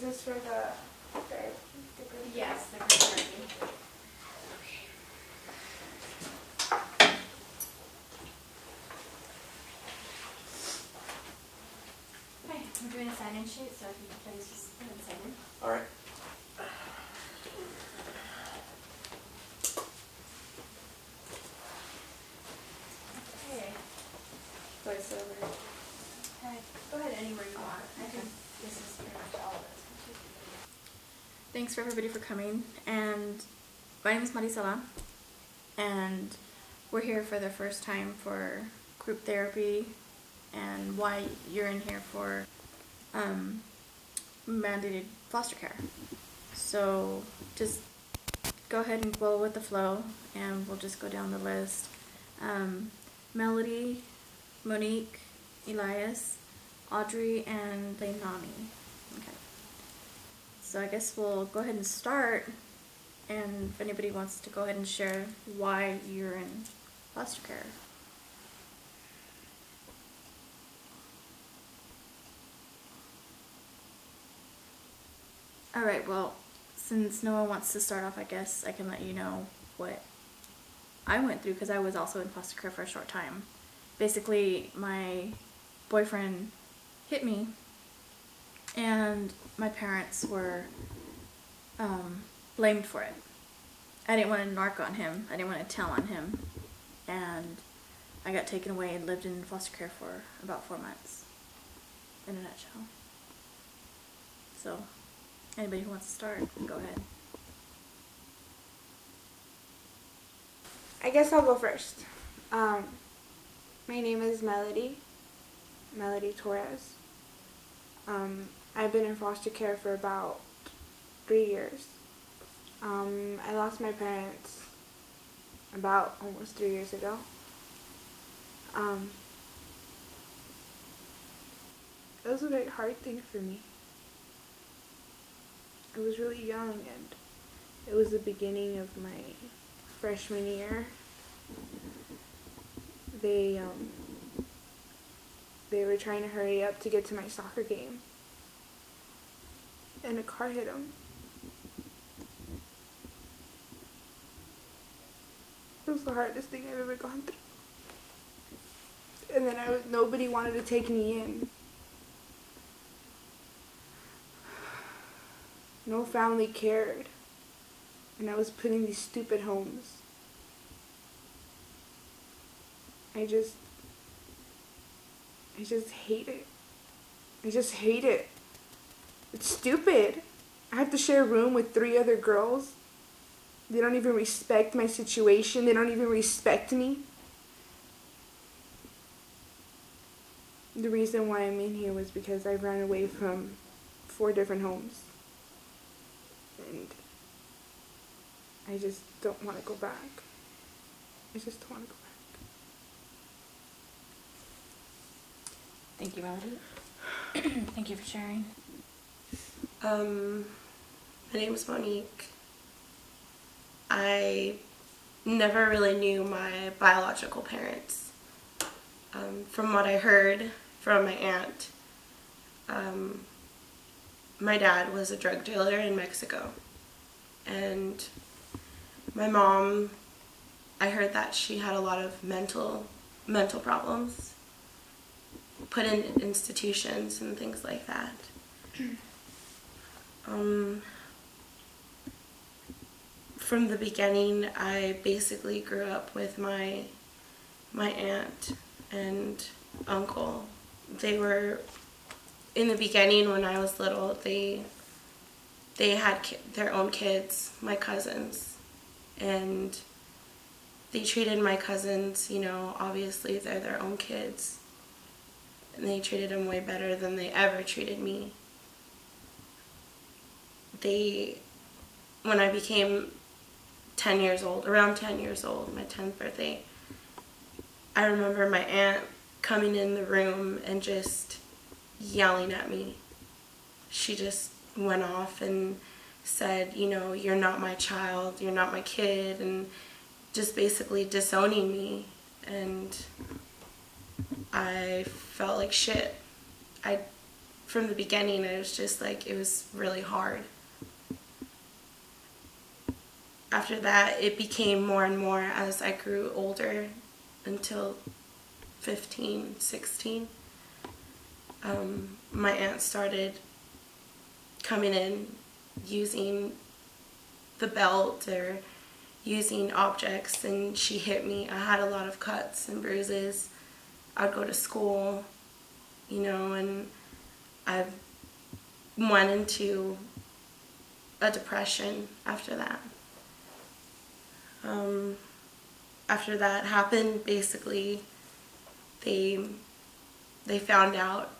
Is this for the group? Yes, the group therapy. Okay, we're doing a sign-in sheet, so if you can please just go ahead and sign in. All right. Okay. Voiceover. Okay. Go ahead anywhere you want. I think this is pretty much all of it. Thanks for everybody for coming, and my name is Marisela, and we're here for the first time for group therapy and why you're in here for mandated foster care. So just go ahead and go with the flow, and we'll just go down the list. Melody, Monique, Elias, Audrey, and Leilani. Okay. So I guess we'll go ahead and start, and if anybody wants to go ahead and share why you're in foster care. Alright, well, since no one wants to start off, I guess I can let you know what I went through, because I was also in foster care for a short time. Basically, my boyfriend hit me, and my parents were blamed for it. I didn't want to narc on him. I didn't want to tell on him. And I got taken away and lived in foster care for about 4 months, in a nutshell. So, anybody who wants to start, go ahead. I guess I'll go first. My name is Melody Torres. I've been in foster care for about 3 years. I lost my parents about almost 3 years ago. It was a very hard thing for me. I was really young, and it was the beginning of my freshman year. They were trying to hurry up to get to my soccer game, and a car hit them. It was the hardest thing I've ever gone through. And then nobody wanted to take me in. No family cared. And I was put in these stupid homes. I just hate it. I just hate it. It's stupid. I have to share a room with 3 other girls. They don't even respect my situation. They don't even respect me. The reason why I'm in here was because I ran away from 4 different homes. And I just don't want to go back. I just don't want to go back. Thank you, Melody. Thank you for sharing. My name is Monique. I never really knew my biological parents. From what I heard from my aunt, my dad was a drug dealer in Mexico, and my mom, I heard that she had a lot of mental problems, put in institutions and things like that. From the beginning, I basically grew up with my aunt and uncle. They were, in the beginning when I was little, they had their own kids, my cousins, and they treated my cousins, you know, obviously they're their own kids, and they treated them way better than they ever treated me. When I became 10 years old, around 10 years old, my 10th birthday, I remember my aunt coming in the room and just yelling at me. She just went off and said, you know, you're not my child, you're not my kid, and just basically disowning me. And I felt like shit. I from the beginning, it was just like, it was really hard. After that, it became more and more as I grew older until 15, 16. My aunt started coming in using the belt or using objects, and she hit me. I had a lot of cuts and bruises. I'd go to school, you know, and I went into a depression after that. After that happened, basically, they found out.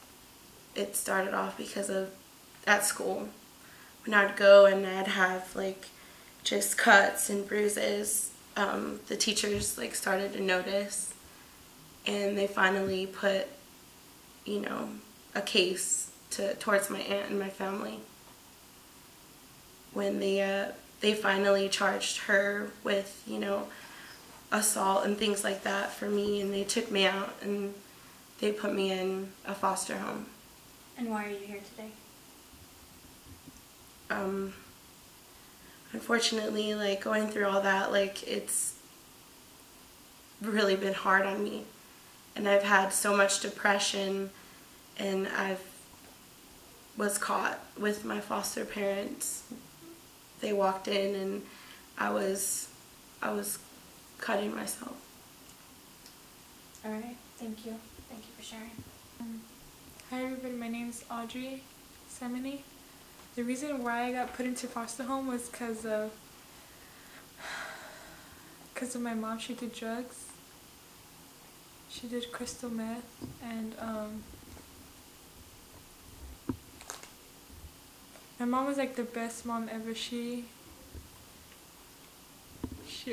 It started off because of at school. When I'd go and I'd have like just cuts and bruises, the teachers like started to notice, and they finally put, you know, a case towards my aunt and my family. When they finally charged her with, you know, assault and things like that for me, and they took me out and they put me in a foster home. And why are you here today? Unfortunately, like, going through all that, like, it's really been hard on me, and I've had so much depression, and was caught with my foster parents. They walked in and I was cutting myself. All right, thank you. Thank you for sharing. Hi everybody, my name is Audrey Semini. The reason why I got put into foster home was because of my mom. She did drugs. She did crystal meth, and my mom was like the best mom ever. She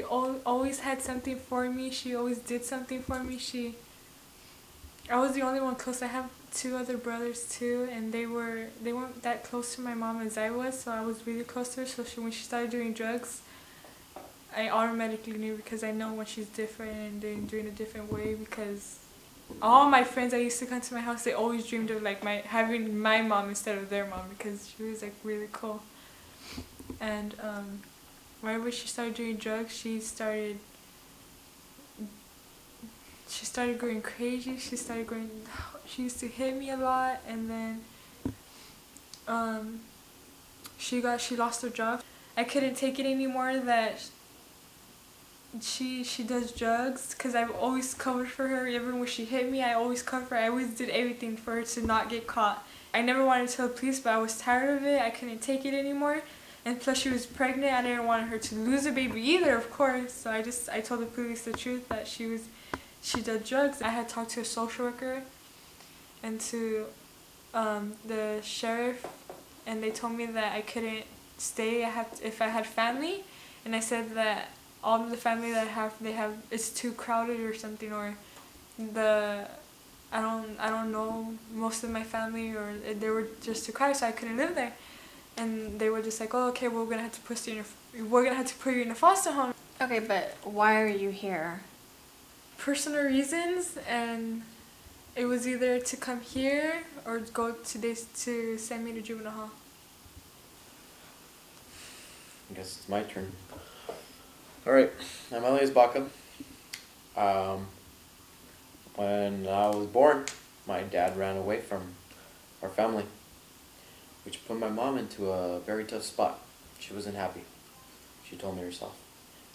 always had something for me. She always did something for me. I was the only one close. I have 2 other brothers too, and they weren't that close to my mom as I was, so I was really close to her. So when she started doing drugs, I automatically knew, because I know when she's different and doing a different way, because all my friends that used to come to my house, they always dreamed of like having my mom instead of their mom, because she was like really cool. And whenever she started doing drugs, she started going crazy. She used to hit me a lot, and then she lost her job. I couldn't take it anymore that she does drugs, because I've always covered for her. Even when she hit me, I always covered her. I always did everything for her to not get caught. I never wanted to tell the police, but I was tired of it. I couldn't take it anymore. And plus she was pregnant. I didn't want her to lose a baby either, of course. So I told the police the truth, that she did drugs. I had talked to a social worker and to the sheriff, and they told me that I couldn't stay if I had family. And I said that all of the family that I have, it's too crowded or something, or I don't know most of my family, or they were just too crowded, so I couldn't live there. And they were just like, oh, okay, we're gonna have to put you in a foster home. Okay, but why are you here? Personal reasons, and it was either to come here or go to send me to juvenile hall. I guess it's my turn. Alright, I'm Elias Baca. When I was born, my dad ran away from our family, which put my mom into a very tough spot. She wasn't happy. She told me herself.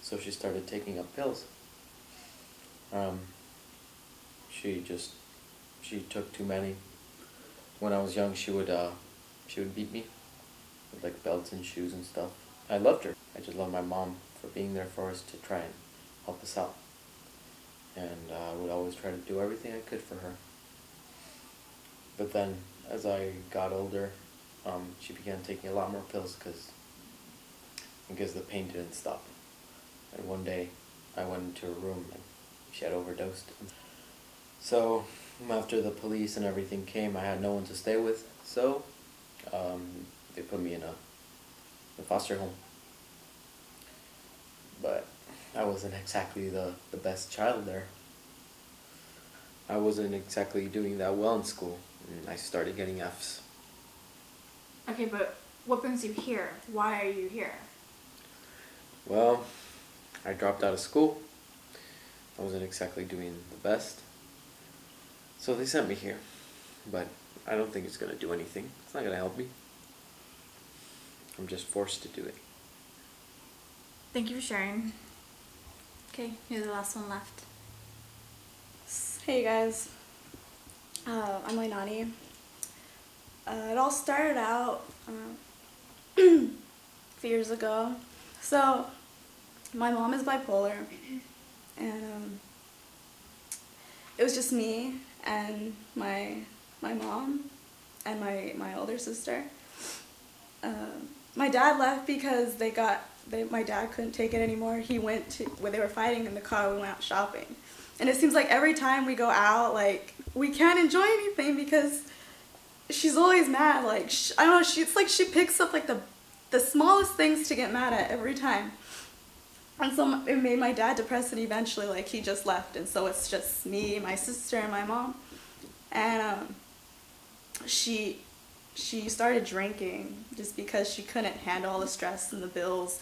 So she started taking up pills. She took too many. When I was young, she would beat me with like belts and shoes and stuff. I loved her. I just loved my mom for being there for us to try and help us out. And I would always try to do everything I could for her. But then, as I got older, she began taking a lot more pills because the pain didn't stop. And one day, I went into her room and she had overdosed. So, after the police and everything came, I had no one to stay with. So, they put me in a foster home. But I wasn't exactly the best child there. I wasn't exactly doing that well in school, and I started getting Fs. Okay, but what brings you here? Why are you here? Well, I dropped out of school. I wasn't exactly doing the best. So they sent me here. But I don't think it's going to do anything. It's not going to help me. I'm just forced to do it. Thank you for sharing. Okay, you're the last one left. Hey guys, I'm Lainani. It all started out a few years ago. So, my mom is bipolar, and it was just me and my mom and my older sister. My dad left because my dad couldn't take it anymore. He went to, when they were fighting in the car, we went out shopping. And it seems like every time we go out, like, we can't enjoy anything because she's always mad. Like, I don't know, it's like she picks up, like, the smallest things to get mad at every time. And so it made my dad depressed, and eventually, like, he just left. And so it's just me, my sister, and my mom. And she started drinking just because she couldn't handle all the stress and the bills.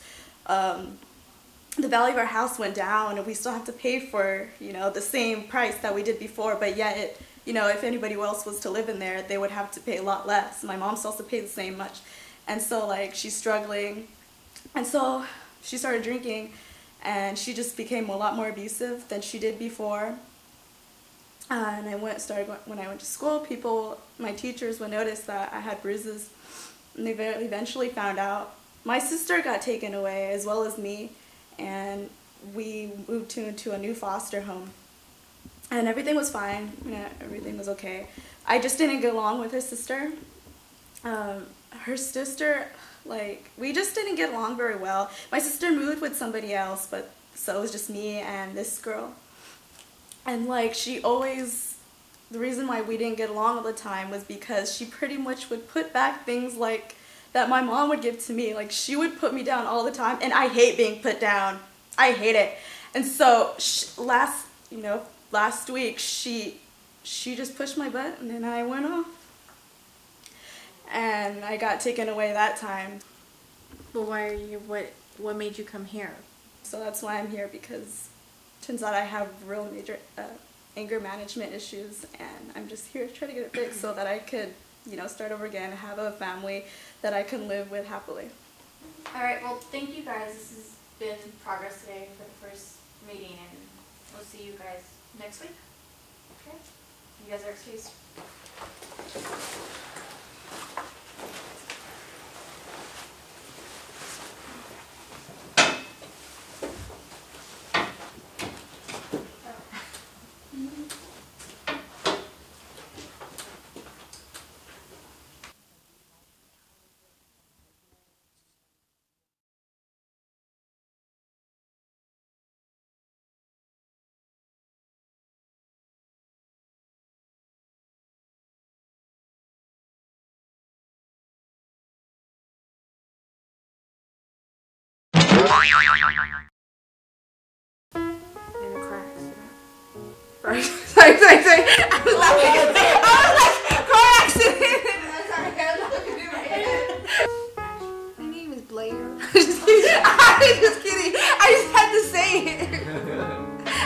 The value of our house went down, and we still have to pay for, you know, the same price that we did before, but yet it, you know, if anybody else was to live in there, they would have to pay a lot less. My mom still has to pay the same much. And so, like, she's struggling. And so she started drinking, and she just became a lot more abusive than she did before. And when I went to school, my teachers would notice that I had bruises, and they eventually found out. My sister got taken away, as well as me, and we moved into a new foster home. And everything was fine, everything was okay. I just didn't get along with her sister. Her sister, like, we just didn't get along very well. My sister moved with somebody else, but so it was just me and this girl. And, like, the reason why we didn't get along all the time was because she pretty much would put back things, like, that my mom would give to me. Like, she would put me down all the time, and I hate being put down. I hate it. And so last week she just pushed my butt, and then I went off. And I got taken away that time. But what made you come here? So that's why I'm here, because it turns out I have real major anger management issues, and I'm just here to try to get it fixed so that I could, you know, start over again, have a family that I can live with happily. Alright, well, thank you guys. This has been progress today for the first meeting, and we'll see you guys next week. Okay? You guys are excused. In a car accident. Sorry. I was laughing. I was like, car accident. My name is Blair. I was just kidding. I just had to say it.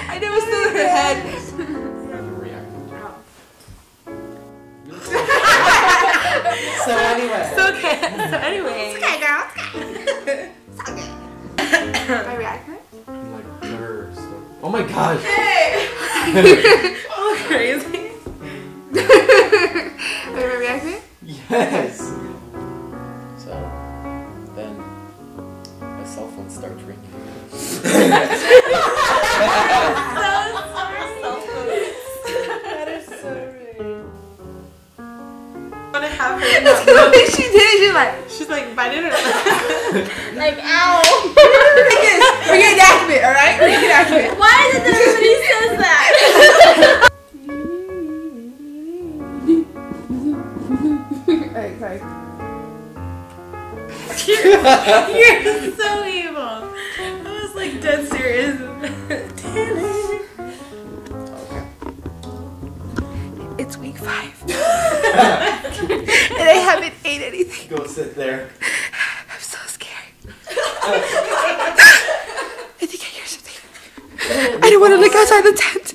I never stood in her head. So anyway. So anyway. It's okay, girl. It's okay. My reaction? Like blur stuff. Oh my gosh. Hey! Oh, crazy. Wait, my reaction? Yes. So then my cell phone starts ringing. That is so rude. I want to have her in that the way she did it, she's like biting her lip. Like, ow! We're getting accurate, alright? We're getting accurate. Why did everybody says that? Alright, sorry. You're so evil. I was like dead serious. It's week 5. And I haven't ate anything. Go sit there. I'm so scared. I think I hear something. I don't want to look outside the tent.